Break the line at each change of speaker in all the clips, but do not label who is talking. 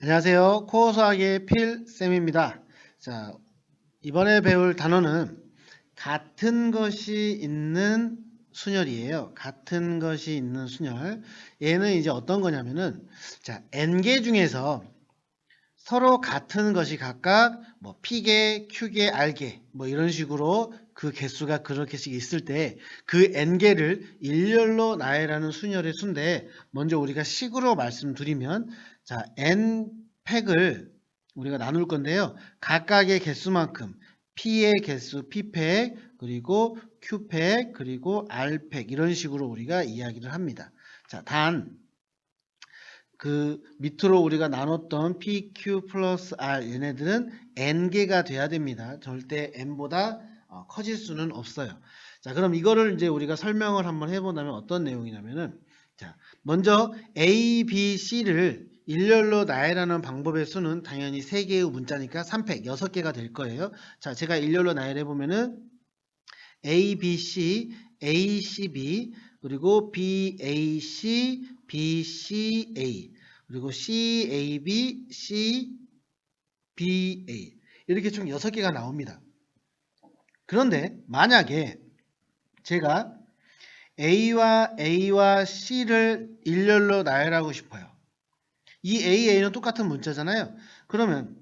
안녕하세요. 코어 수학의 필쌤입니다. 자, 이번에 배울 단어는 같은 것이 있는 순열이에요. 같은 것이 있는 순열. 얘는 이제 어떤 거냐면은, 자, n개 중에서 서로 같은 것이 각각 뭐 p개, q개, r개 뭐 이런 식으로 그 개수가 그렇게씩 있을 때 그 n개를 일렬로 나열하는 순열의 수인데, 먼저 우리가 식으로 말씀드리면, 자, n팩을 우리가 나눌 건데요. 각각의 개수만큼 p의 개수 p팩, 그리고 q팩, 그리고 r팩 이런 식으로 우리가 이야기를 합니다. 자, 단 그 밑으로 우리가 나눴던 PQ 플러스 R 얘네들은 n개가 돼야 됩니다. 절대 n보다 커질 수는 없어요. 자, 그럼 이거를 이제 우리가 설명을 한번 해본다면 어떤 내용이냐면은, 자, 먼저 A, B, C를 일렬로 나열하는 방법의 수는 당연히 3개의 문자니까 3팩, 6개가 될 거예요. 자, 제가 일렬로 나열해 보면은 A, B, C, A, C, B, 그리고 B, A, C, B, C, A, 그리고 C, A, B, C, B, A. 이렇게 총 6개가 나옵니다. 그런데 만약에 제가 A와 C를 일렬로 나열하고 싶어요. 이 A는 똑같은 문자잖아요. 그러면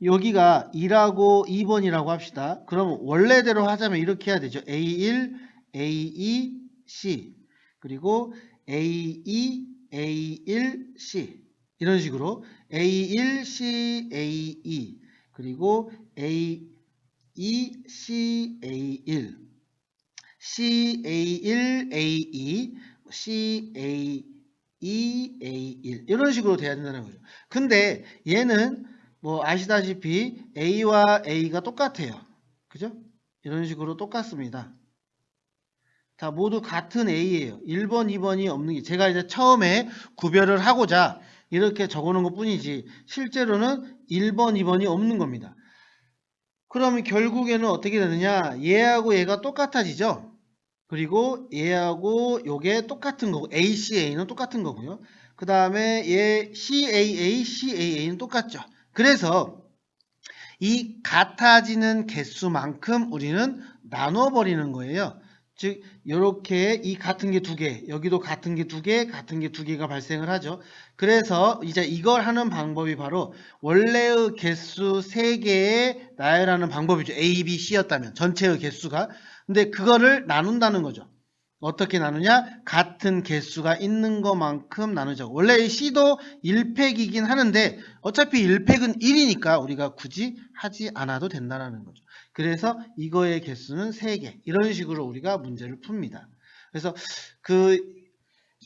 여기가 2라고 2번이라고 합시다. 그럼 원래대로 하자면 이렇게 해야 되죠. A1, A2, C 그리고 A2, A1, C 이런 식으로 A1, C, A2 그리고 A2, C, A1 C, A1, A2 C, A2, A1 이런 식으로 돼야 된다는 거죠. 근데 얘는 뭐 아시다시피 A와 A가 똑같아요. 그죠? 이런 식으로 똑같습니다. 자, 모두 같은 A예요. 1번, 2번이 없는 게 제가 이제 처음에 구별을 하고자 이렇게 적어 놓은 것 뿐이지 실제로는 1번, 2번이 없는 겁니다. 그러면 결국에는 어떻게 되느냐? 얘하고 얘가 똑같아지죠? 그리고 얘하고 요게 똑같은 거고 ACA는 똑같은 거고요. 그 다음에 얘 CAA, CAA는 똑같죠. 그래서 이 같아지는 개수만큼 우리는 나눠버리는 거예요. 즉 이렇게 이 같은 게 2개, 여기도 같은 게 2개, 같은 게 2개가 발생을 하죠. 그래서 이제 이걸 하는 방법이 바로 원래의 개수 3개에 나열하는 방법이죠. A, B, C였다면 전체의 개수가. 근데 그거를 나눈다는 거죠. 어떻게 나누냐? 같은 개수가 있는 것만큼 나누죠. 원래 이 C도 1팩이긴 하는데 어차피 1팩은 1이니까 우리가 굳이 하지 않아도 된다는 거죠. 그래서 이거의 개수는 3개. 이런 식으로 우리가 문제를 풉니다. 그래서 그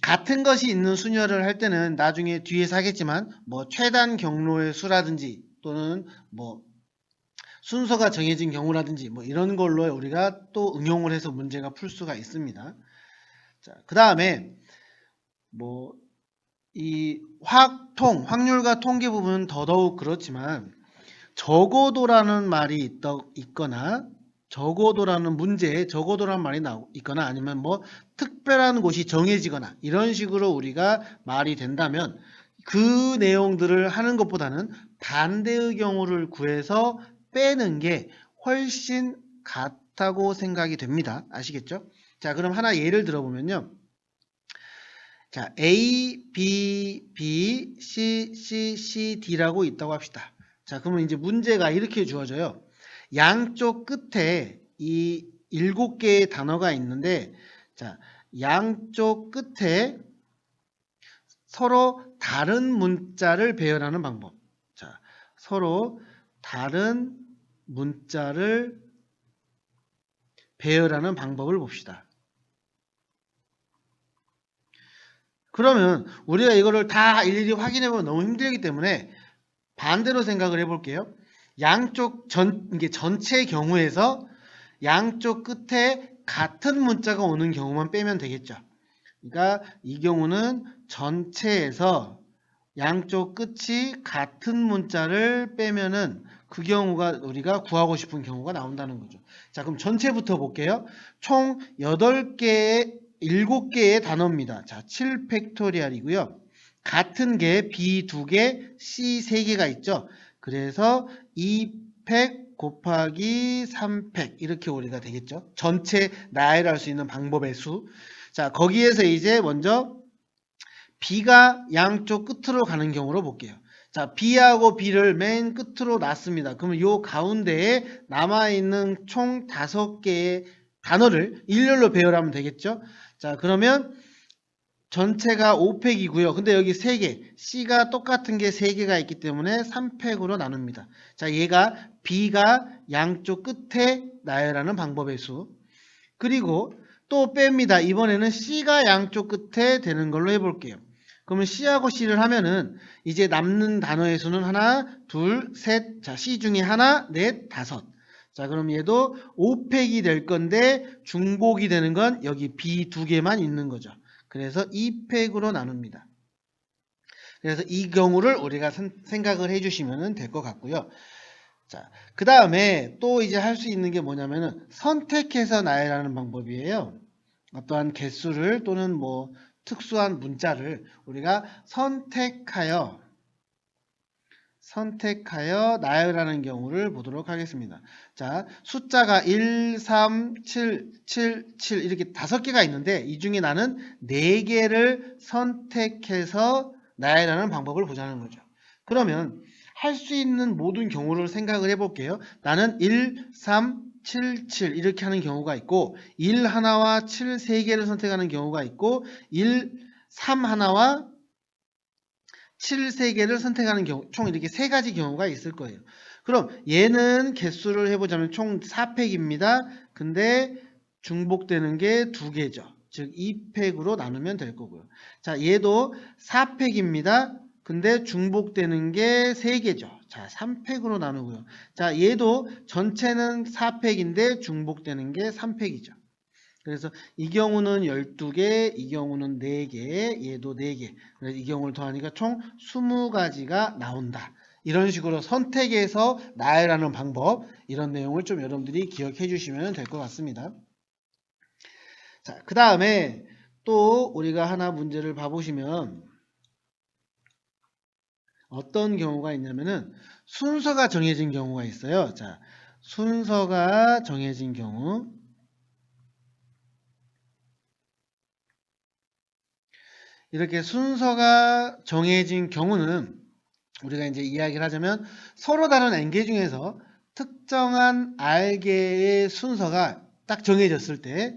같은 것이 있는 순열을 할 때는 나중에 뒤에서 하겠지만 뭐 최단 경로의 수라든지 또는 뭐 순서가 정해진 경우라든지 뭐 이런 걸로 우리가 또 응용을 해서 문제가 풀 수가 있습니다. 자, 그 다음에 뭐 이 확률과 통계 부분은 더더욱 그렇지만 적어도라는 말이 있거나 적어도라는 문제에 적어도라는 말이 있거나 아니면 뭐 특별한 곳이 정해지거나 이런 식으로 우리가 말이 된다면 그 내용들을 하는 것보다는 반대의 경우를 구해서 빼는 게 훨씬 같다고 생각이 됩니다. 아시겠죠? 자, 그럼 하나 예를 들어보면요. 자, A, B, B, C, C, C, D라고 있다고 합시다. 자, 그러면 이제 문제가 이렇게 주어져요. 양쪽 끝에 이 7개의 단어가 있는데, 자, 양쪽 끝에 서로 다른 문자를 배열하는 방법. 자, 서로 다른 문자를 배열하는 방법을 봅시다. 그러면 우리가 이거를 다 일일이 확인해보면 너무 힘들기 때문에 반대로 생각을 해볼게요. 이게 전체 경우에서 양쪽 끝에 같은 문자가 오는 경우만 빼면 되겠죠. 그러니까 이 경우는 전체에서 양쪽 끝이 같은 문자를 빼면은 그 경우가 우리가 구하고 싶은 경우가 나온다는 거죠. 자, 그럼 전체부터 볼게요. 총 7개의 단어입니다. 자, 7팩토리얼이고요. 같은 게 B 2개, C 3개가 있죠. 그래서 2팩 곱하기 3팩 이렇게 우리가 되겠죠. 전체 나열할 수 있는 방법의 수. 자, 거기에서 이제 먼저 B가 양쪽 끝으로 가는 경우로 볼게요. 자, B하고 B를 맨 끝으로 놨습니다. 그러면 요 가운데에 남아있는 총 5개의 단어를 일렬로 배열하면 되겠죠. 자, 그러면 전체가 5팩이고요. 근데 여기 3개, C가 똑같은 게 3개가 있기 때문에 3팩으로 나눕니다. 자, 얘가 B가 양쪽 끝에 나열하는 방법의 수. 그리고 또 뺍니다. 이번에는 C가 양쪽 끝에 되는 걸로 해볼게요. 그러면 C하고 C를 하면은 이제 남는 단어의 수는 하나, 둘, 셋. 자, C 중에 하나, 넷, 다섯. 자, 그럼 얘도 5팩이 될 건데 중복이 되는 건 여기 B 2개만 있는 거죠. 그래서 2팩으로 나눕니다. 그래서 이 경우를 우리가 생각을 해주시면 될 것 같고요. 자, 그 다음에 또 이제 할 수 있는 게 뭐냐면은 선택해서 나열하는 방법이에요. 어떠한 개수를 또는 뭐 특수한 문자를 우리가 선택하여 나열하는 경우를 보도록 하겠습니다. 자, 숫자가 1, 3, 7, 7, 7 이렇게 5개가 있는데 이 중에 나는 4개를 선택해서 나열하는 방법을 보자는 거죠. 그러면 할 수 있는 모든 경우를 생각을 해볼게요. 나는 1, 3, 7, 7 이렇게 하는 경우가 있고 1 하나와 7 3개를 선택하는 경우가 있고 1, 3 하나와 7 3개를 선택하는 경우 총 이렇게 3가지 경우가 있을 거예요. 그럼 얘는 개수를 해보자면 총 4팩입니다. 근데 중복되는 게 2개죠. 즉 2팩으로 나누면 될 거고요. 자, 얘도 4팩입니다. 근데 중복되는 게 3개죠. 자, 3팩으로 나누고요. 자, 얘도 전체는 4팩인데 중복되는 게 3팩이죠. 그래서 이 경우는 12개, 이 경우는 4개, 얘도 4개. 그래서 이 경우를 더하니까 총 20가지가 나온다. 이런 식으로 선택해서 나열하는 방법, 이런 내용을 좀 여러분들이 기억해 주시면 될 것 같습니다. 자, 그 다음에 또 우리가 하나 문제를 봐보시면 어떤 경우가 있냐면은 순서가 정해진 경우가 있어요. 자, 순서가 정해진 경우. 이렇게 순서가 정해진 경우는 우리가 이제 이야기를 하자면 서로 다른 N개 중에서 특정한 R개의 순서가 딱 정해졌을 때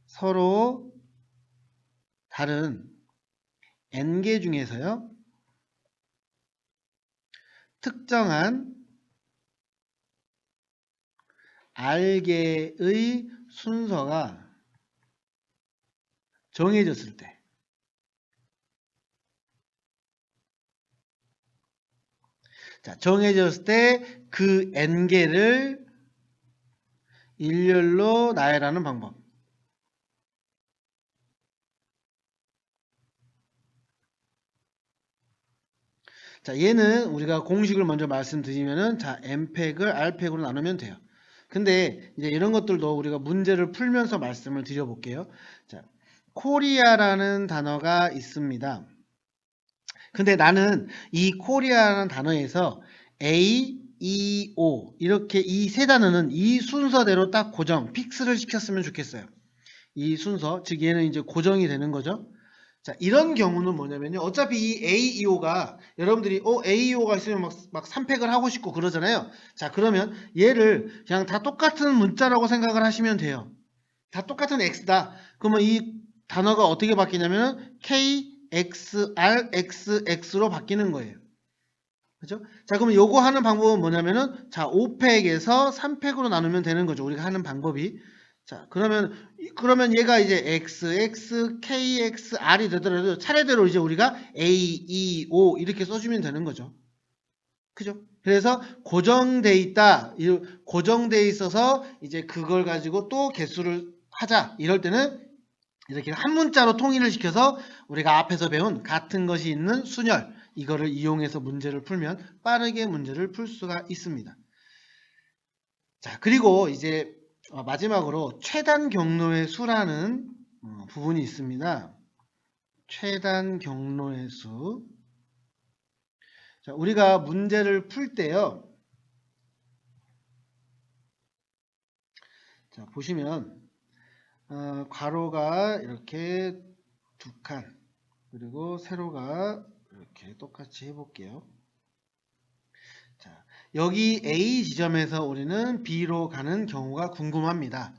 서로 다른 N개 중에서요 특정한 R개의 순서가 정해졌을 때 자, 정해졌을 때 그 N개를 일렬로 나열하는 방법. 자, 얘는 우리가 공식을 먼저 말씀드리면은 자, N팩을 R팩으로 나누면 돼요. 근데 이제 이런 것들도 우리가 문제를 풀면서 말씀을 드려볼게요. 자, 코리아라는 단어가 있습니다. 근데 나는 이 코리아라는 단어에서 A, E, O 이렇게 이 세 단어는 이 순서대로 딱 고정, 픽스를 시켰으면 좋겠어요. 이 순서, 즉 얘는 이제 고정이 되는 거죠. 자, 이런 경우는 뭐냐면요. 어차피 이 AEO가 여러분들이 AEO가 있으면 막 3팩을 하고 싶고 그러잖아요. 자, 그러면 얘를 그냥 다 똑같은 문자라고 생각을 하시면 돼요. 다 똑같은 X다. 그러면 이 단어가 어떻게 바뀌냐면 KXRXX로 바뀌는 거예요. 그죠? 자, 그러면 요거 하는 방법은 뭐냐면은 자, 5팩에서 3팩으로 나누면 되는 거죠. 우리가 하는 방법이. 자, 그러면 얘가 이제 XX, KX, R이 되더라도 차례대로 이제 우리가 A, E, O 이렇게 써주면 되는 거죠. 그죠? 그래서 고정돼 있다. 고정돼 있어서 이제 그걸 가지고 또 개수를 하자. 이럴 때는 이렇게 한 문자로 통일을 시켜서 우리가 앞에서 배운 같은 것이 있는 순열 이거를 이용해서 문제를 풀면 빠르게 문제를 풀 수가 있습니다. 자, 그리고 이제 마지막으로 최단 경로의 수라는 부분이 있습니다. 최단 경로의 수. 자, 우리가 문제를 풀 때요. 자, 보시면 괄호가 이렇게 두 칸, 그리고 세로가 이렇게 똑같이 해볼게요. 자, 여기 A 지점에서 우리는 B로 가는 경우가 궁금합니다.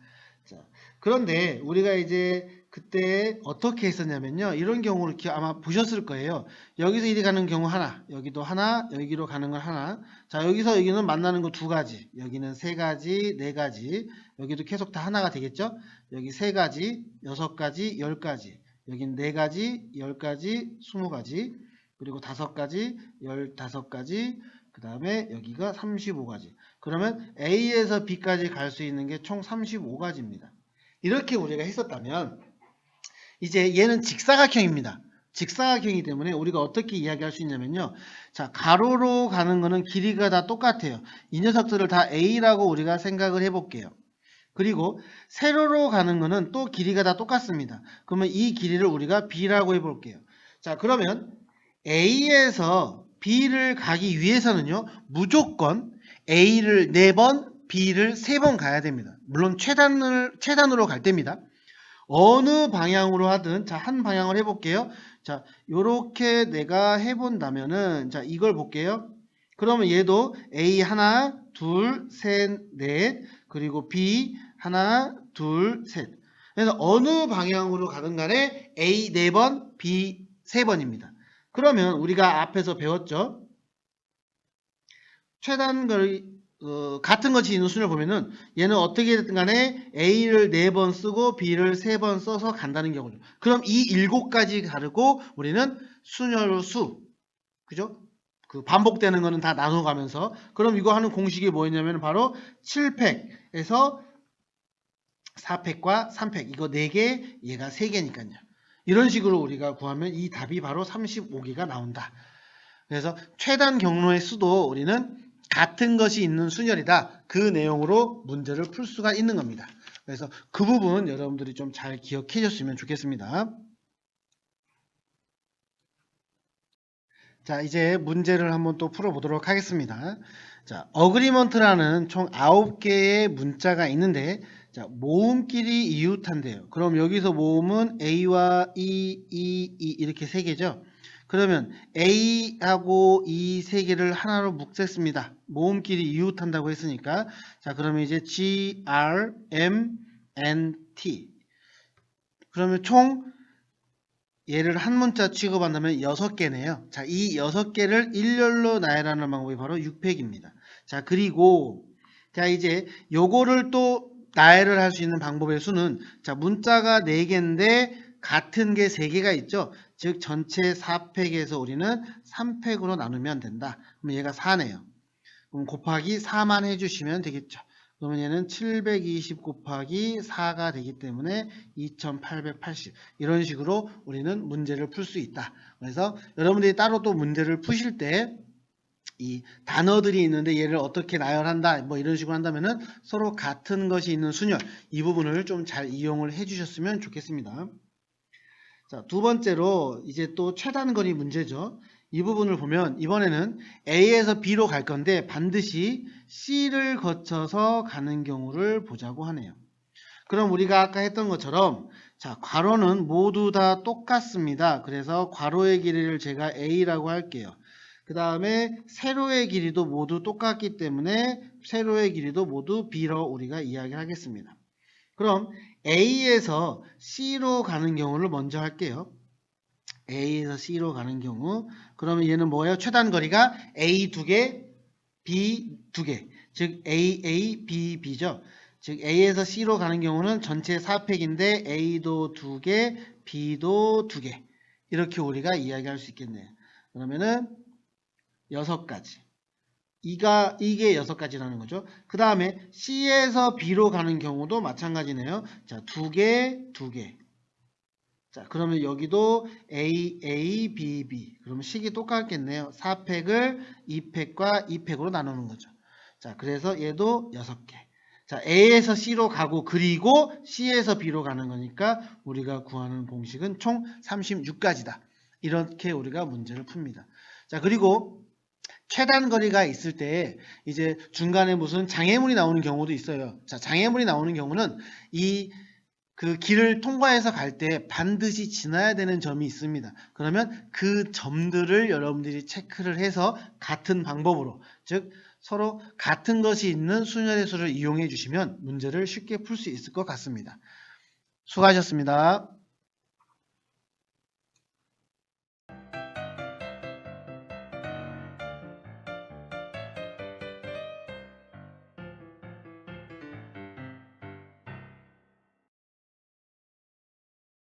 자, 그런데 우리가 이제 그때 어떻게 했었냐면요. 이런 경우를 아마 보셨을 거예요. 여기서 이리 가는 경우 하나, 여기도 하나, 여기로 가는 건 하나. 자, 여기서 여기는 만나는 거 두 가지, 여기는 세 가지, 네 가지, 여기도 계속 다 하나가 되겠죠. 여기 세 가지, 여섯 가지, 열 가지, 여긴 네 가지, 열 가지, 20가지, 그리고 다섯 가지, 15가지, 그 다음에 여기가 35가지. 그러면 A에서 B까지 갈 수 있는 게 총 35가지입니다. 이렇게 우리가 했었다면 이제 얘는 직사각형입니다. 직사각형이기 때문에 우리가 어떻게 이야기할 수 있냐면요. 자, 가로로 가는 거는 길이가 다 똑같아요. 이 녀석들을 다 A라고 우리가 생각을 해볼게요. 그리고 세로로 가는 거는 또 길이가 다 똑같습니다. 그러면 이 길이를 우리가 B라고 해볼게요. 자, 그러면 A에서 B를 가기 위해서는요, 무조건 A를 4번, B를 3번 가야 됩니다. 물론 최단으로 갈 때입니다. 어느 방향으로 하든, 자, 한 방향을 해볼게요. 자, 요렇게 내가 해본다면은, 자, 이걸 볼게요. 그러면 얘도 A 하나, 둘, 셋, 넷, 그리고 B 하나, 둘, 셋. 그래서 어느 방향으로 가든 간에 A 4번, B 3번입니다. 그러면 우리가 앞에서 배웠죠. 같은 것이 있는 순을 보면은 얘는 어떻게든 간에 A를 4번 쓰고 B를 3번 써서 간다는 경우죠. 그럼 이 7가지 가르고 우리는 순열의 수, 그죠? 그 반복되는 거는 다 나눠가면서, 그럼 이거 하는 공식이 뭐였냐면 바로 7팩에서 4팩과 3팩, 이거 4개, 얘가 3개니까요. 이런 식으로 우리가 구하면 이 답이 바로 35개가 나온다. 그래서 최단 경로의 수도 우리는 같은 것이 있는 순열이다. 그 내용으로 문제를 풀 수가 있는 겁니다. 그래서 그 부분 여러분들이 좀 잘 기억해 줬으면 좋겠습니다. 자, 이제 문제를 한번 또 풀어보도록 하겠습니다. 자, 어그리먼트라는 총 9개의 문자가 있는데, 자, 모음끼리 이웃한대요. 그럼 여기서 모음은 A와 E 이렇게 3개죠. 그러면 A하고 E 3개를 하나로 묶겠습니다. 모음끼리 이웃한다고 했으니까. 자, 그러면 이제 G, R, M, N, T. 그러면 총 얘를 한 문자 취급한다면 6개네요. 자, 이 6개를 일렬로 나열하는 방법이 바로 6팩입니다. 자, 그리고 자, 이제 요거를 또 나열을 할 수 있는 방법의 수는, 자, 문자가 4개인데 같은 게 3개가 있죠. 즉 전체 4팩에서 우리는 3팩으로 나누면 된다. 그럼 얘가 4네요. 그럼 곱하기 4만 해주시면 되겠죠. 그러면 얘는 720 곱하기 4가 되기 때문에 2880. 이런 식으로 우리는 문제를 풀 수 있다. 그래서 여러분들이 따로 또 문제를 푸실 때 이 단어들이 있는데 얘를 어떻게 나열한다, 뭐 이런 식으로 한다면은 서로 같은 것이 있는 순열, 이 부분을 좀 잘 이용을 해 주셨으면 좋겠습니다. 자, 두 번째로 이제 또 최단거리 문제죠. 이 부분을 보면 이번에는 A에서 B로 갈 건데 반드시 C를 거쳐서 가는 경우를 보자고 하네요. 그럼 우리가 아까 했던 것처럼, 자, 괄호는 모두 다 똑같습니다. 그래서 괄호의 길이를 제가 A라고 할게요. 그 다음에 세로의 길이도 모두 똑같기 때문에 세로의 길이도 모두 B로 우리가 이야기하겠습니다. 그럼 A에서 C로 가는 경우를 먼저 할게요. A에서 C로 가는 경우, 그러면 얘는 뭐예요? 최단 거리가 A 2개, B 2개, 즉 A, B, B죠. 즉 A에서 C로 가는 경우는 전체 4팩인데 A도 2개, B도 2개, 이렇게 우리가 이야기할 수 있겠네요. 그러면은 6가지. 이게 6가지라는 거죠. 그 다음에 C에서 B로 가는 경우도 마찬가지네요. 자, 2개, 2개. 자, 그러면 여기도 A, B. 그러면 식이 똑같겠네요. 4팩을 2팩과 2팩으로 나누는 거죠. 자, 그래서 얘도 6개. 자, A에서 C로 가고 그리고 C에서 B로 가는 거니까 우리가 구하는 공식은 총 36가지다. 이렇게 우리가 문제를 풉니다. 자, 그리고 최단 거리가 있을 때 이제 중간에 무슨 장애물이 나오는 경우도 있어요. 자, 장애물이 나오는 경우는 그 길을 통과해서 갈 때 반드시 지나야 되는 점이 있습니다. 그러면 그 점들을 여러분들이 체크를 해서 같은 방법으로, 즉 서로 같은 것이 있는 순열의 수를 이용해 주시면 문제를 쉽게 풀 수 있을 것 같습니다. 수고하셨습니다.